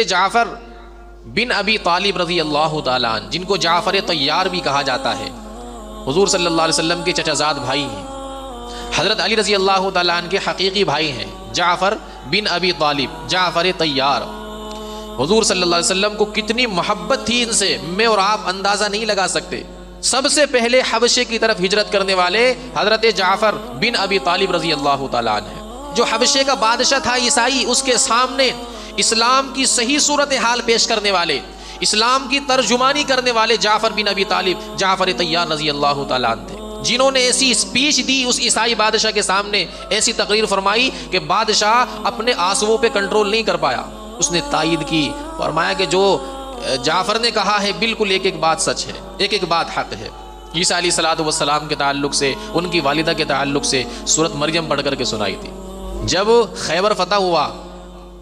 جعفر بن ابی طالب رضی اللہ تعالیٰ عنہ، جن کو جعفر طیار بھی کہا جاتا ہے، حضور صلی اللہ علیہ وسلم کے چچا زاد بھائی ہیں، حضرت علی رضی اللہ تعالیٰ عنہ کے حقیقی بھائی ہیں، جعفر بن ابی طالب، جعفر طیار۔ حضور صلی اللہ علیہ وسلم کو کتنی محبت تھی ان سے، میں اور آپ اندازہ نہیں لگا سکتے۔ سب سے پہلے حبشے کی طرف ہجرت کرنے والے حضرت جعفر بن ابی طالب رضی اللہ تعالیٰ عنہ ہیں، جو حبشے کا بادشاہ تھا عیسائی، اس کے سامنے اسلام کی صحیح صورتحال پیش کرنے والے، اسلام کی ترجمانی کرنے والے جعفر بن ابی طالب، جعفر طیار رضی اللہ تعالیٰ عنہ تھے، جنہوں نے ایسی اسپیچ دی اس عیسائی بادشاہ کے سامنے، ایسی تقریر فرمائی کہ بادشاہ اپنے آنسوؤں پہ کنٹرول نہیں کر پایا۔ اس نے تائید کی، فرمایا کہ جو جعفر نے کہا ہے بالکل ایک ایک بات سچ ہے، ایک ایک بات حق ہے۔ عیسیٰ علیہ السلام کے تعلق سے، ان کی والدہ کے تعلق سے سورۃ مریم پڑھ کر کے سنائی تھی۔ جب خیبر فتح ہوا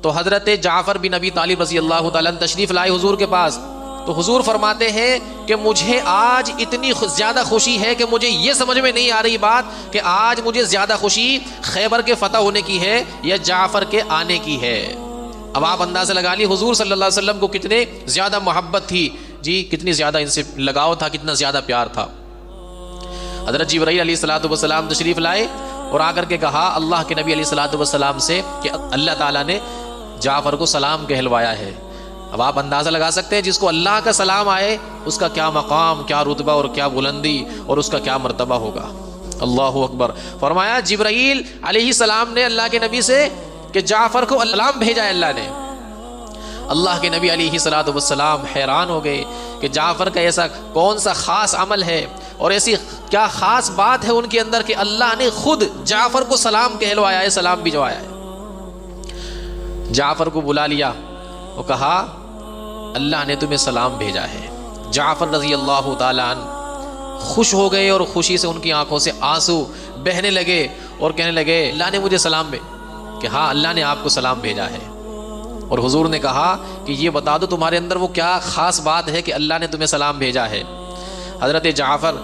تو حضرت جعفر بن ابی طالب رضی اللہ تعالیٰ عنہ تشریف لائے حضور کے پاس، تو حضور فرماتے ہیں کہ مجھے آج اتنی زیادہ خوشی ہے کہ مجھے یہ سمجھ میں نہیں آ رہی بات کہ آج مجھے زیادہ خوشی خیبر کے فتح ہونے کی ہے یا جعفر کے آنے کی ہے۔ اب آپ اندازہ لگا لی حضور صلی اللہ علیہ وسلم کو کتنے زیادہ محبت تھی، جی کتنی زیادہ ان سے لگاؤ تھا، کتنا زیادہ پیار تھا۔ حضرت جبرائیل علیہ السلام تشریف لائے اور آ کر کے کہا اللہ کے نبی علیہ السلام سے کہ اللہ تعالیٰ نے جعفر کو سلام کہلوایا ہے۔ اب آپ اندازہ لگا سکتے ہیں جس کو اللہ کا سلام آئے اس کا کیا مقام، کیا رتبہ اور کیا بلندی اور اس کا کیا مرتبہ ہوگا۔ اللہ اکبر۔ فرمایا جبرائیل علیہ السلام نے اللہ کے نبی سے کہ جعفر کو سلام بھیجا ہے اللہ نے۔ اللہ کے نبی علیہ السلام حیران ہو گئے کہ جعفر کا ایسا کون سا خاص عمل ہے اور ایسی کیا خاص بات ہے ان کے اندر کہ اللہ نے خود جعفر کو سلام کہلوایا ہے، سلام بھجوایا ہے۔ جعفر کو بلا لیا، وہ کہا اللہ نے تمہیں سلام بھیجا ہے۔ جعفر رضی اللہ تعالیٰ عنہ خوش ہو گئے اور خوشی سے ان کی آنکھوں سے آنسو بہنے لگے اور کہنے لگے اللہ نے مجھے سلام بھیجا، کہ ہاں اللہ نے آپ کو سلام بھیجا ہے۔ اور حضور نے کہا کہ یہ بتا دو تمہارے اندر وہ کیا خاص بات ہے کہ اللہ نے تمہیں سلام بھیجا ہے۔ حضرت جعفر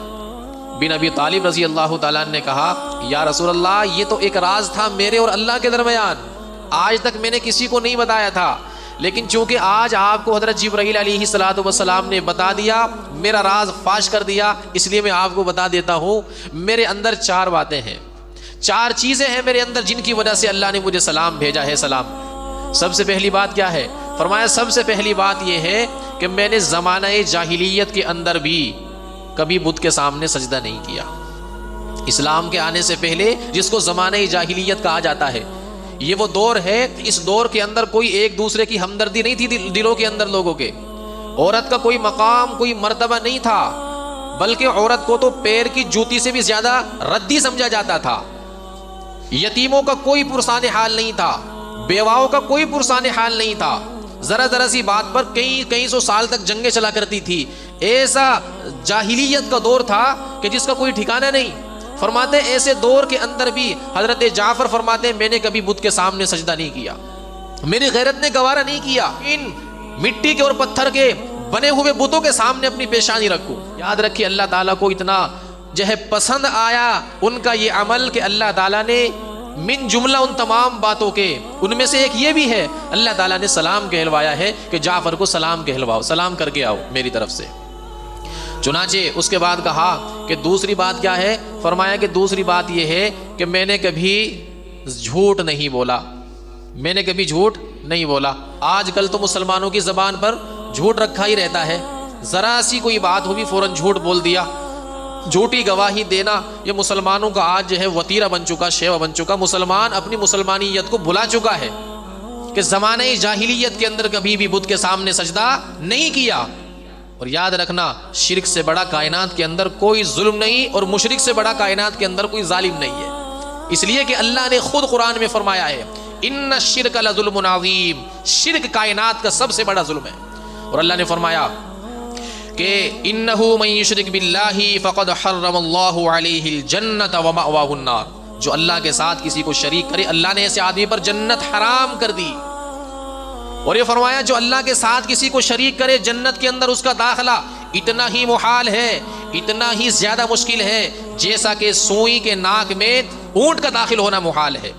بن ابی طالب رضی اللہ تعالیٰ عنہ نے کہا یا رسول اللہ یہ تو ایک راز تھا میرے اور اللہ کے درمیان، آج تک میں نے کسی کو نہیں بتایا تھا، لیکن چونکہ آج آپ کو حضرت جبرائیل علیہ السلام نے بتا دیا، میرا راز فاش کر دیا، اس لیے میں آپ کو بتا دیتا ہوں۔ میرے اندر چار باتیں ہیں، چار چیزیں ہیں میرے اندر جن کی وجہ سے اللہ نے مجھے سلام بھیجا ہے۔ سلام سب سے پہلی بات کیا ہے؟ فرمایا سب سے پہلی بات یہ ہے کہ میں نے زمانہ جاہلیت کے اندر بھی کبھی بت کے سامنے سجدہ نہیں کیا۔ اسلام کے آنے سے پہلے جس کو زمانہ جاہلیت کہا جاتا ہے، یہ وہ دور ہے، اس دور کے اندر کوئی ایک دوسرے کی ہمدردی نہیں تھی دلوں کے اندر لوگوں کے، عورت کا کوئی مقام کوئی مرتبہ نہیں تھا، بلکہ عورت کو تو پیر کی جوتی سے بھی زیادہ ردی سمجھا جاتا تھا۔ یتیموں کا کوئی پرسان حال نہیں تھا، بیواؤں کا کوئی پرسان حال نہیں تھا، ذرا سی بات پر کئی سو سال تک جنگیں چلا کرتی تھی۔ ایسا جاہلیت کا دور تھا کہ جس کا کوئی ٹھکانہ نہیں۔ فرماتے ایسے دور کے اندر بھی حضرت جعفر فرماتے میں نے کبھی بت کے سامنے سجدہ نہیں کیا، میری غیرت نے گوارا نہیں کیا ان مٹی کے اور پتھر کے بنے ہوئے بتوں کے سامنے اپنی پیشانی رکھوں۔ یاد رکھیے اللہ تعالیٰ کو اتنا جو ہے پسند آیا ان کا یہ عمل کہ اللہ تعالیٰ نے من جملہ ان تمام باتوں کے ان میں سے ایک یہ بھی ہے، اللہ تعالیٰ نے سلام کہلوایا ہے کہ جعفر کو سلام کہلواؤ، سلام کر کے آؤ میری طرف سے۔ چنانچہ اس کے بعد کہا کہ دوسری بات کیا ہے؟ فرمایا کہ دوسری بات یہ ہے کہ میں نے کبھی جھوٹ نہیں بولا، میں نے کبھی جھوٹ نہیں بولا۔ آج کل تو مسلمانوں کی زبان پر جھوٹ رکھا ہی رہتا ہے، ذرا سی کوئی بات ہوگی فوراً جھوٹ بول دیا، جھوٹی گواہی دینا یہ مسلمانوں کا آج جو ہے وتیرہ بن چکا، شیوا بن چکا۔ مسلمان اپنی مسلمانیت کو بھلا چکا ہے کہ زمانہ جاہلیت کے اندر کبھی بھی بت کے سامنے سجدہ نہیں کیا۔ اور یاد رکھنا شرک سے بڑا کائنات کے اندر کوئی ظلم نہیں اور مشرک سے بڑا کائنات کے اندر کوئی ظالم نہیں ہے، اس لیے کہ اللہ نے خود قرآن میں فرمایا ہے ان الشرک لظلم عظیم، شرک کائنات کا سب سے بڑا ظلم ہے۔ اور اللہ نے فرمایا کہ انہ من یشرک باللہ فقد حرم اللہ علیہ الجنۃ ومأواہ النار، جو اللہ کے ساتھ کسی کو شریک کرے اللہ نے ایسے آدمی پر جنت حرام کر دی۔ اور یہ فرمایا جو اللہ کے ساتھ کسی کو شریک کرے جنت کے اندر اس کا داخلہ اتنا ہی محال ہے، اتنا ہی زیادہ مشکل ہے جیسا کہ سوئی کے ناک میں اونٹ کا داخل ہونا محال ہے۔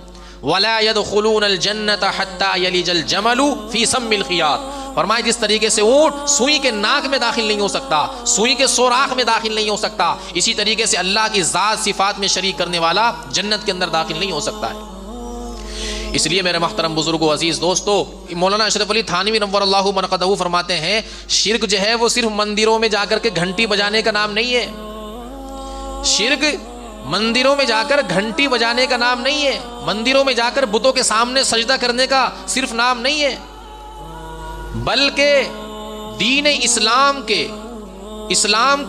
ولا يدخلون الجنة حتى يلج الجمل في سم الخياط. فرمایا جس طریقے سے اونٹ سوئی کے ناک میں داخل نہیں ہو سکتا، سوئی کے سوراخ میں داخل نہیں ہو سکتا، اسی طریقے سے اللہ کی ذات صفات میں شریک کرنے والا جنت کے اندر داخل نہیں ہو سکتا ہے. اس لیے میرے محترم بزرگوں، عزیز دوستو، مولانا اشرف علی تھانوی نور اللہ مرقدہ فرماتے ہیں شرک جو ہے وہ صرف مندروں میں جا کر کے گھنٹی بجانے کا نام نہیں ہے. شرک مندروں میں جا کر گھنٹی بجانے کا نام نہیں ہے، مندروں میں جا کر بتوں کے سامنے سجدہ کرنے کا صرف نام نہیں ہے، بلکہ دین اسلام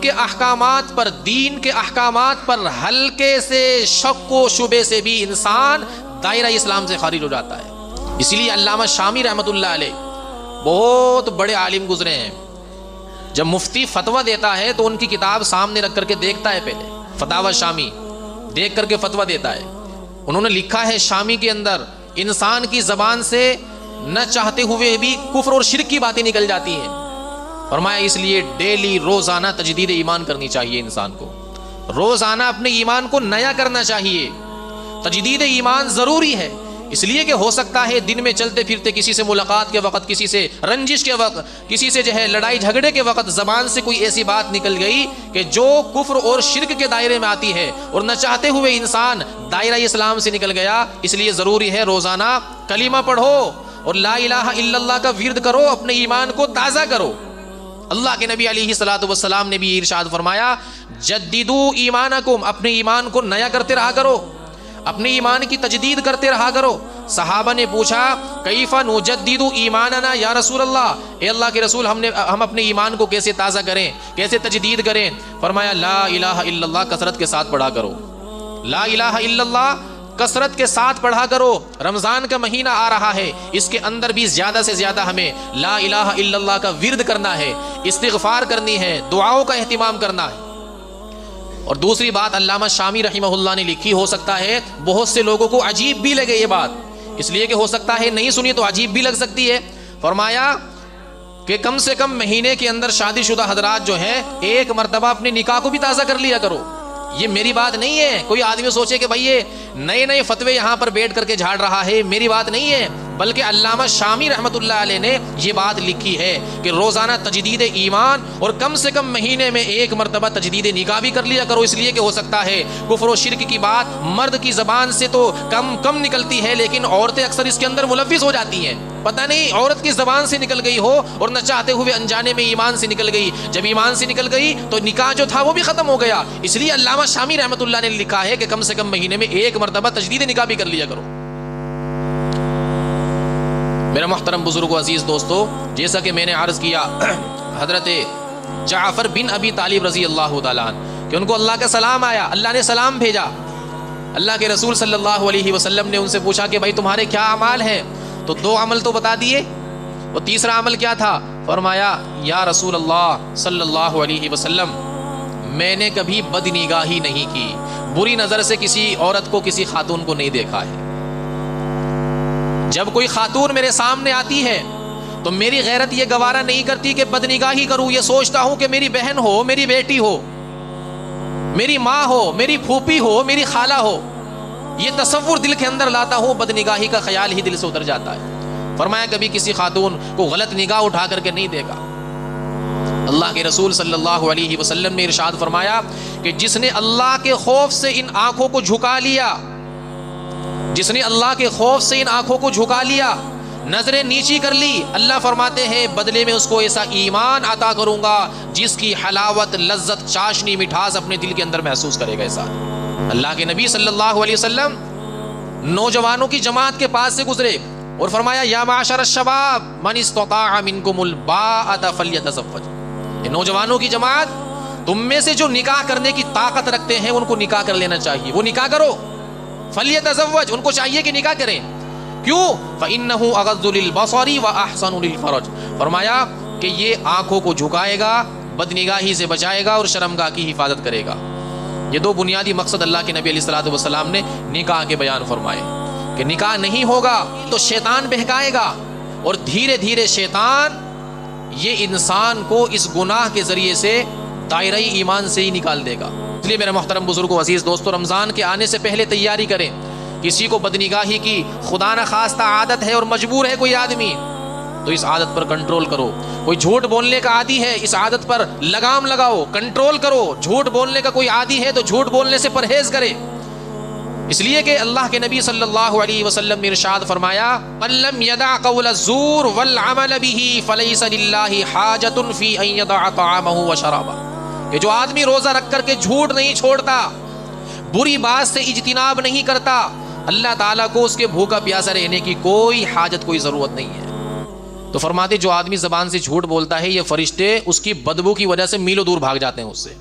کے احکامات پر، دین کے احکامات پر ہلکے سے شک و شبے سے بھی انسان دائرہ اسلام سے خارج ہو جاتا ہے. اسی لیے علامہ شامی رحمۃ اللہ علیہ بہت بڑے عالم گزرے ہیں. جب مفتی فتویٰ دیتا ہے تو ان کی کتاب سامنے رکھ کر کے دیکھتا ہے، پہلے فتاوی شامی دیکھ کر کے فتویٰ دیتا ہے. انہوں نے لکھا ہے شامی کے اندر انسان کی زبان سے نہ چاہتے ہوئے بھی کفر اور شرک کی باتیں نکل جاتی ہیں. فرمایا اس لیے ڈیلی روزانہ تجدید ایمان کرنی چاہیے، انسان کو روزانہ اپنے ایمان کو نیا کرنا چاہیے. تجدید ایمان ضروری ہے، اس لیے کہ ہو سکتا ہے دن میں چلتے پھرتے کسی سے ملاقات کے وقت، کسی سے رنجش کے وقت، کسی سے جو ہے لڑائی جھگڑے کے وقت زبان سے کوئی ایسی بات نکل گئی کہ جو کفر اور شرک کے دائرے میں آتی ہے اور نہ چاہتے ہوئے انسان دائرہ اسلام سے نکل گیا. اس لیے ضروری ہے روزانہ کلمہ پڑھو اور لا الہ الا اللہ کا ورد کرو، اپنے ایمان کو تازہ کرو. اللہ کے نبی علیہ الصلوۃ والسلام نے بھی ارشاد فرمایا جددوا ایمانکم، اپنے ایمان کو نیا کرتے رہا کرو، اپنے ایمان کی تجدید کرتے رہا کرو. صحابہ نے پوچھا کیف نجدد ایماننا یا رسول اللہ، اے اللہ کے رسول ہم اپنے ایمان کو کیسے تازہ کریں، کیسے تجدید کریں؟ فرمایا لا الہ الا اللہ کثرت کے ساتھ پڑھا کرو، لا الہ الا اللہ کثرت کے ساتھ پڑھا کرو. رمضان کا مہینہ آ رہا ہے، اس کے اندر بھی زیادہ سے زیادہ ہمیں لا الہ الا اللہ کا ورد کرنا ہے، استغفار کرنی ہے، دعاؤں کا اہتمام کرنا ہے. اور دوسری بات علامہ شامی رحمہ اللہ نے لکھی، ہو سکتا ہے بہت سے لوگوں کو عجیب بھی لگے یہ بات، اس لیے کہ ہو سکتا ہے نہیں سنی تو عجیب بھی لگ سکتی ہے. فرمایا کہ کم سے کم مہینے کے اندر شادی شدہ حضرات جو ہیں ایک مرتبہ اپنے نکاح کو بھی تازہ کر لیا کرو. یہ میری بات نہیں ہے، کوئی آدمی سوچے کہ بھائی یہ نئے فتوے یہاں پر بیٹھ کر کے جھاڑ رہا ہے، میری بات نہیں ہے، بلکہ علامہ شامی رحمۃ اللہ علیہ نے یہ بات لکھی ہے کہ روزانہ تجدید ایمان اور کم سے کم مہینے میں ایک مرتبہ تجدید نکاح بھی کر لیا کرو. اس لیے کہ ہو سکتا ہے کفر و شرک کی بات مرد کی زبان سے تو کم نکلتی ہے، لیکن عورتیں اکثر اس کے اندر ملوث ہو جاتی ہیں. پتہ نہیں عورت کی زبان سے نکل گئی ہو اور نہ چاہتے ہوئے انجانے میں ایمان سے نکل گئی. جب ایمان سے نکل گئی تو نکاح جو تھا وہ بھی ختم ہو گیا. اس لیے علامہ شامی رحمۃ اللہ نے لکھا ہے کہ کم سے کم مہینے میں ایک مرتبہ تجدید نکاح بھی کر لیا کرو. میرا محترم بزرگوں، عزیز دوستو، جیسا کہ میں نے عرض کیا حضرت جعفر بن ابی طالب رضی اللہ تعالیٰ عنہ کہ ان کو اللہ کا سلام آیا، اللہ نے سلام بھیجا. اللہ کے رسول صلی اللہ علیہ وسلم نے ان سے پوچھا کہ بھائی تمہارے کیا اعمال ہیں؟ تو 2 عمل تو بتا دیے، وہ تیسرا عمل کیا تھا؟ فرمایا یا رسول اللہ صلی اللہ علیہ وسلم میں نے کبھی بدنگاہی نہیں کی، بری نظر سے کسی عورت کو، کسی خاتون کو نہیں دیکھا ہے. جب کوئی خاتون میرے سامنے آتی ہے تو میری غیرت یہ گوارا نہیں کرتی کہ بدنگاہی کروں. یہ سوچتا ہوں کہ میری بہن ہو، میری بیٹی ہو، میری ماں ہو، میری پھوپھی ہو، میری خالہ ہو. یہ تصور دل کے اندر لاتا ہوں، بدنگاہی کا خیال ہی دل سے اتر جاتا ہے. فرمایا کبھی کسی خاتون کو غلط نگاہ اٹھا کر کے نہیں دیکھا. اللہ کے رسول صلی اللہ علیہ وسلم نے ارشاد فرمایا کہ جس نے اللہ کے خوف سے ان آنکھوں کو جھکا لیا، جس نے اللہ کے خوف سے ان آنکھوں کو جھکا لیا، نظریں نیچی کر لی، اللہ فرماتے ہیں بدلے میں اس کو ایسا ایمان عطا کروں گا جس کی حلاوت، لذت، چاشنی، مٹھاس اپنے دل کے اندر محسوس کرے گا. ایسا اللہ کے نبی صلی اللہ علیہ وسلم نوجوانوں کی جماعت کے پاس سے گزرے اور فرمایا یا معاشر الشباب من استطاع منکم الباءۃ فلیتزوج. نوجوانوں کی جماعت، تم میں سے جو نکاح کرنے کی طاقت رکھتے ہیں ان کو نکاح کر لینا چاہیے، وہ نکاح کرو. فلیتزوج، ان کو چاہیے کہ نکاح کریں. کیوں؟ فإنہ اغض للبصر واحسن للفرج. فرمایا کہ یہ آنکھوں کو جھکائے گا، بدنگاہی سے بچائے گا اور شرمگاہ کی حفاظت کرے گا. یہ 2 بنیادی مقصد اللہ کے نبی علیہ الصلوۃ والسلام نے نکاح کے بیان فرمائے کہ نکاح نہیں ہوگا تو شیطان بہکائے گا اور دھیرے دھیرے شیطان یہ انسان کو اس گناہ کے ذریعے سے دائرہ ایمان سے ہی نکال دے گا. اس لیے میرے محترم بزرگوں، عزیز دوستو، رمضان کے آنے سے پہلے تیاری کریں. کسی کو بدنگاہی کی خدا نہ خواستہ عادت ہے اور مجبور ہے کوئی آدمی، تو اس عادت پر کنٹرول کرو۔ کوئی جھوٹ بولنے کا عادی ہے، اس عادت پر لگام لگاؤ، کنٹرول کرو۔ جھوٹ بولنے کا کوئی عادی ہے تو جھوٹ بولنے سے پرہیز کرے، اس لیے کہ اللہ کے نبی صلی اللہ علیہ وسلم نے ارشاد فرمایا من لم يدع قول الزور والعمل به فليس لله حاجة في ان يدع طعامه وشرابه، کہ جو آدمی روزہ رکھ کر کے جھوٹ نہیں چھوڑتا، بری بات سے اجتناب نہیں کرتا، اللہ تعالیٰ کو اس کے بھوکا پیاسا رہنے کی کوئی حاجت، کوئی ضرورت نہیں ہے۔ تو فرماتے جو آدمی زبان سے جھوٹ بولتا ہے، یہ فرشتے اس کی بدبو کی وجہ سے میلوں دور بھاگ جاتے ہیں اس سے۔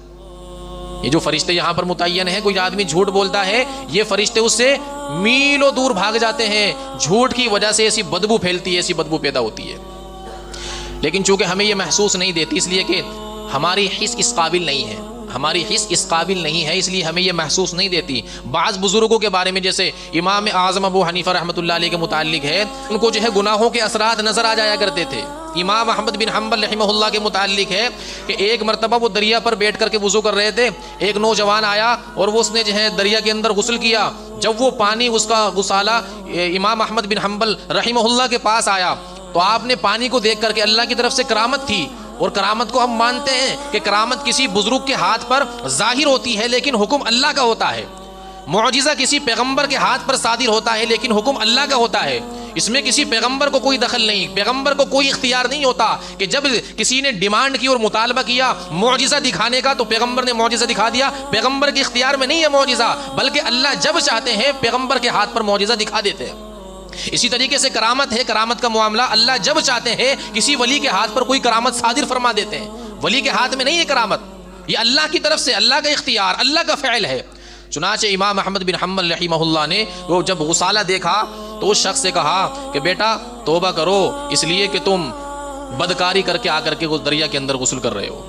یہ جو فرشتے یہاں پر متعین ہیں، کوئی آدمی جھوٹ بولتا ہے، یہ فرشتے اس سے میلوں دور بھاگ جاتے ہیں۔ جھوٹ کی وجہ سے ایسی بدبو پھیلتی ہے، ایسی بدبو پیدا ہوتی ہے، لیکن چونکہ ہمیں یہ محسوس نہیں دیتی، اس لیے کہ ہماری حس اس قابل نہیں ہے، ہماری حس اس قابل نہیں ہے، اس لیے ہمیں یہ محسوس نہیں دیتی۔ بعض بزرگوں کے بارے میں جیسے امام اعظم ابو حنیفہ رحمۃ اللہ علیہ کے متعلق ہے، ان کو جو ہے گناہوں کے اثرات نظر آ جایا کرتے تھے۔ امام احمد بن حنبل رحمہ اللہ کے متعلق ہے کہ ایک مرتبہ وہ دریا پر بیٹھ کر کے وضو کر رہے تھے، ایک نوجوان آیا اور وہ اس نے جو ہے دریا کے اندر غسل کیا۔ جب وہ پانی، اس کا غسالہ امام احمد بن حنبل رحمہ اللہ کے پاس آیا تو آپ نے پانی کو دیکھ کر کے، اللہ کی طرف سے کرامت تھی، اور کرامت کو ہم مانتے ہیں کہ کرامت کسی بزرگ کے ہاتھ پر ظاہر ہوتی ہے لیکن حکم اللہ کا ہوتا ہے، معجزہ کسی پیغمبر کے ہاتھ پر صادر ہوتا ہے لیکن حکم اللہ کا ہوتا ہے، اس میں کسی پیغمبر کو کوئی دخل نہیں، پیغمبر کو کوئی اختیار نہیں ہوتا کہ جب کسی نے ڈیمانڈ کی اور مطالبہ کیا معجزہ دکھانے کا تو پیغمبر نے معجزہ دکھا دیا۔ پیغمبر کے اختیار میں نہیں ہے معجزہ، بلکہ اللہ جب چاہتے ہیں پیغمبر کے ہاتھ پر معجزہ دکھا دیتے ہیں۔ اسی طریقے سے کرامت ہے، کرامت کا معاملہ اللہ جب چاہتے ہیں کسی ولی کے ہاتھ پر کوئی کرامت صادر فرما دیتے ہیں، ولی کے ہاتھ میں نہیں ہے کرامت، یہ اللہ کی طرف سے، اللہ کا اختیار، اللہ کا فعل ہے۔ چنانچہ امام احمد بن حنبل رحمہ اللہ نے وہ جب غسالہ دیکھا تو اس شخص سے کہا کہ بیٹا توبہ کرو، اس لیے کہ تم بدکاری کر کے آ کر کے دریا کے اندر غسل کر رہے ہو۔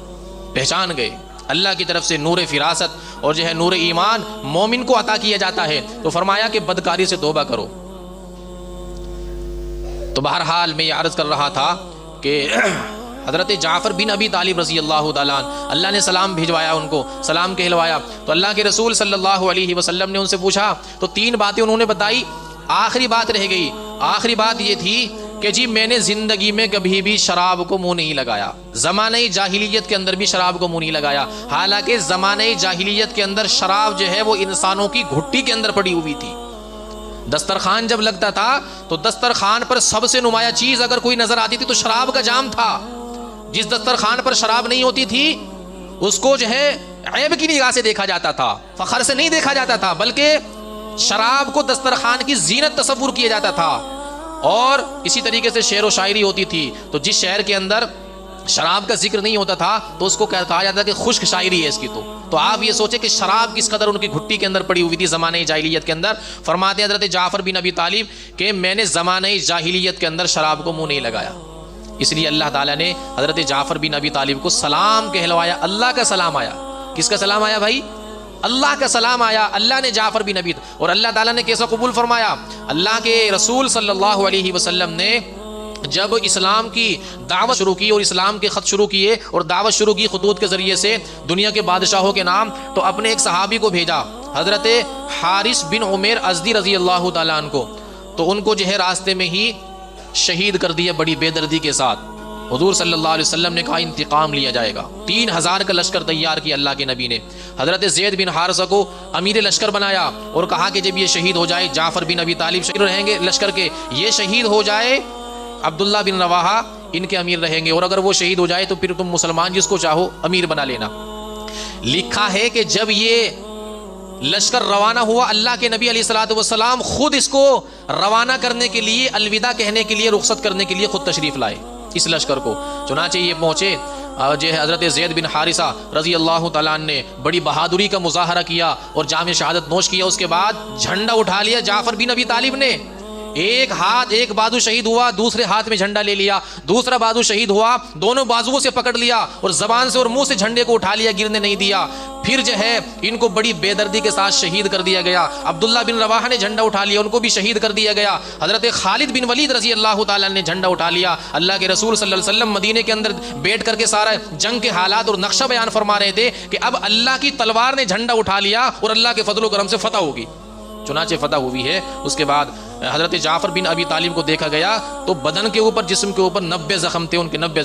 پہچان گئے اللہ کی طرف سے نور فراست اور جو ہے نور ایمان مومن کو عطا کیا جاتا ہے، تو فرمایا کہ بدکاری سے توبہ کرو۔ تو بہرحال میں یہ عرض کر رہا تھا کہ حضرت جعفر بن ابی طالب رضی اللہ تعالیٰ عنہ، اللہ نے سلام بھیجوایا، ان کو سلام کہلوایا، تو اللہ کے رسول صلی اللہ علیہ وسلم نے ان سے پوچھا تو 3 باتیں انہوں نے بتائی، آخری بات رہ گئی۔ آخری بات یہ تھی کہ جی میں نے زندگی میں کبھی بھی شراب کو منہ نہیں لگایا، زمانہ جاہلیت کے اندر بھی شراب کو منہ نہیں لگایا، حالانکہ زمانہ جاہلیت کے اندر شراب جو ہے وہ انسانوں کی گھٹی کے اندر پڑی ہوئی تھی۔ دسترخوان جب لگتا تھا تو دسترخوان پر سب سے نمایاں چیز اگر کوئی نظر آتی تھی تو شراب کا جام تھا۔ جس دسترخوان پر شراب نہیں ہوتی تھی اس کو جو ہے عیب کی نگاہ سے دیکھا جاتا تھا، فخر سے نہیں دیکھا جاتا تھا، بلکہ شراب کو دسترخوان کی زینت تصور کیا جاتا تھا۔ اور اسی طریقے سے شعر و شاعری ہوتی تھی، تو جس شعر کے اندر شراب کا ذکر نہیں ہوتا تھا تو اس کو کہا جاتا کہ خشک شاعری ہے اس کی۔ تو آپ یہ سوچیں کہ شراب کس قدر ان کی گھٹی کے اندر پڑی ہوئی تھی زمانہ جاہلیت کے اندر۔ فرماتے ہیں حضرت جعفر بن ابی طالب کہ میں نے زمانہ جاہلیت کے اندر شراب کو منہ نہیں لگایا، اس لیے اللہ تعالیٰ نے حضرت جعفر بن ابی طالب کو سلام کہلوایا، اللہ کا سلام آیا۔ کس کا سلام آیا بھائی؟ اللہ کا سلام آیا، اللہ نے جعفر بن ابی، اور اللہ تعالیٰ نے کیسا قبول فرمایا؟ اللہ کے رسول صلی اللہ علیہ وسلم نے جب اسلام کی دعوت شروع کی اور اسلام کے خط شروع کیے اور دعوت شروع کی خطوط کے ذریعے سے دنیا کے بادشاہوں کے نام، تو اپنے ایک صحابی کو بھیجا حضرت حارث بن عمیر ازدی رضی اللہ تعالیٰ عنہ کو، تو ان کو جو ہے راستے میں ہی شہید کر دیا بڑی بے دردی کے ساتھ۔ حضور صلی اللہ علیہ وسلم نے کہا انتقام لیا جائے گا۔ 3000 کا لشکر تیار کیا اللہ کے نبی نے، حضرت زید بن حارثہ کو امیر لشکر بنایا اور کہا کہ جب یہ شہید ہو جائے، جعفر بن ابی طالب شہید رہیں گے لشکر کے، یہ شہید ہو جائے عبداللہ بن رواحہ ان کے امیر رہیں گے، اور اگر وہ شہید ہو جائے تو پھر تم مسلمان جس کو چاہو امیر بنا لینا۔ لکھا ہے کہ جب یہ لشکر روانہ ہوا، اللہ کے نبی علیہ الصلوۃ والسلام خود اس کو روانہ کرنے کے لیے، الوداع کہنے کے لیے، رخصت کرنے کے لیے خود تشریف لائے اس لشکر کو۔ چنانچہ یہ پہنچے، جو حضرت زید بن حارثہ رضی اللہ تعالیٰ عنہ نے بڑی بہادری کا مظاہرہ کیا اور جام شہادت نوش کیا۔ اس کے بعد جھنڈا اٹھا لیا جعفر بن ابی طالب نے، ایک ہاتھ، ایک بازو شہید ہوا، دوسرے ہاتھ میں جھنڈا لے لیا، دوسرا بازو شہید ہوا، دونوں بازوؤں سے پکڑ لیا اور زبان سے اور منہ سے جھنڈے کو اٹھا لیا، گرنے نہیں دیا۔ پھر جو ہے ان کو بڑی بے دردی کے ساتھ شہید کر دیا گیا۔ عبداللہ بن رواحہ نے جھنڈا اٹھا لیا، ان کو بھی شہید کر دیا گیا۔ حضرت خالد بن ولید رضی اللہ تعالیٰ نے جھنڈا اٹھا لیا۔ اللہ کے رسول صلی اللہ علیہ وسلم مدینے کے اندر بیٹھ کر کے سارا جنگ کے حالات اور نقشہ بیان فرما رہے تھے کہ اب اللہ کی تلوار نے جھنڈا اٹھا لیا اور اللہ کے فضل و کرم سے فتح ہوگی۔ چنانچہ فتح ہوئی ہے۔ اس کے بعد حضرت جعفر بن ابی طالب کو دیکھا گیا تو بدن کے اوپر، جسم کے اوپر 90 زخم تھے، ان کے 90